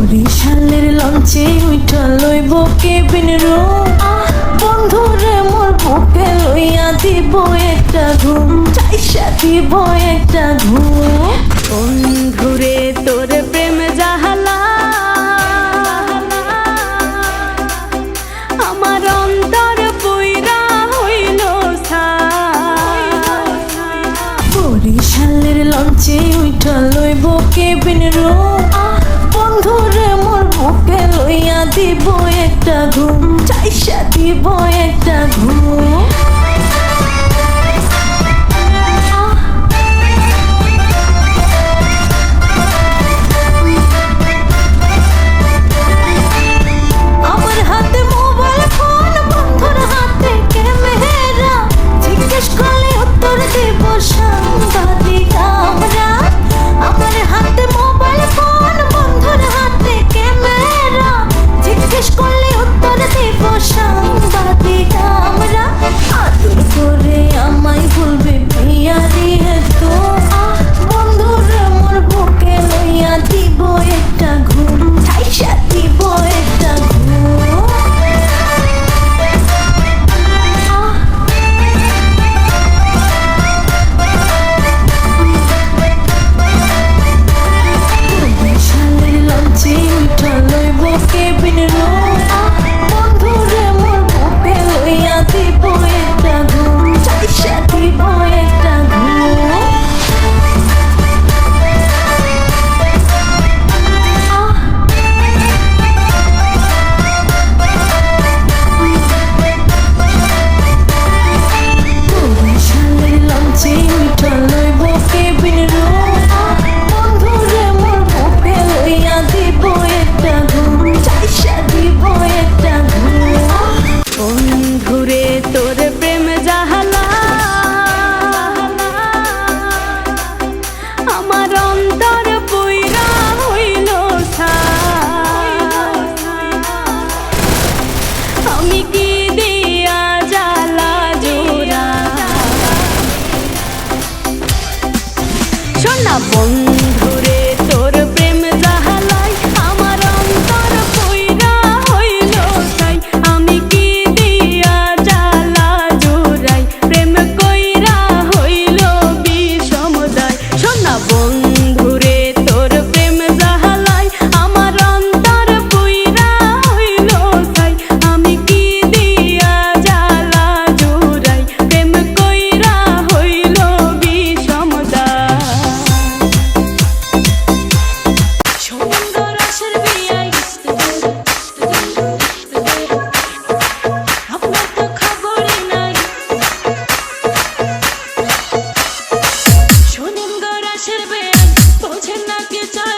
বরিশালের লঞ্চে উইঠা লইব কেবিন রো বন্ধুরে মোর বুকে লইয়া দিব একটা ঘুম চাইসা দিব একটা ঘুম বন্ধুরে তোর প্রেম জাহালা আমার অন্তর পুইরা হইল বরিশালের লঞ্চে উইঠা লইব কেবিন রো বন্ধুরে মোর বুকে লইয়া দিব একটা ঘুম চাইসা দিব একটা ঘুম আমার হাতে মোবাইল ফোন বন্ধুর হাতে ক্যামেরা জিজ্ঞেস করলে উত্তর দিব সাংবাদিক আমরা আমার হাতে মোবাইল ফোন বন্ধুর হাতে ক্যামেরা জিজ্ঞেস করলে উত্তর দিব সাংবাদিক আমরা আদর করে আমায় বলবে প্রিয়ারি তো বন্ধুরে মোর বুকে লইয়া দিব একটা ঘুম চাইসা দিব একটা ঘুম বরিশালের লঞ্চে উইঠা লইব কেবিন রো বন্ধুরে মোর বুকে লইয়া দিব একটা ঘুম চাইসা দিব একটা ঘুম বরিশালের লঞ্চে উইঠা লইব কেবিন রো বন্ধুরে মোর বুকে লইয়া দিব একটা ঘুম চাইসা দিব একটা ঘুম বন্ধুরে তোর প্রেম জাহালা আমার অন্তর পুইরা হইল আমি কি দিয়া জ্বালা জোড়া শোনা বন্ধুরে তোর প্রেম জাহালাই আমার অন্তর পুইরা হইল ছাই আমি কি দিয়া জ্বালা জোড়াই প্রেম কইরা হইল বিষমদায় শোনা বন্ধুরে তোর প্রেম জাহালাই আমার অন্তর পুইরা হইল ছাই আমি কি দিয়া জ্বালা জোড়াই প্রেম কইরা হইল বিষমদায় সুন্দর আশার বিয়াই আপনার তো খবরই নাই সুন্দর আশার বিয়াই বোঝেন না কি চাই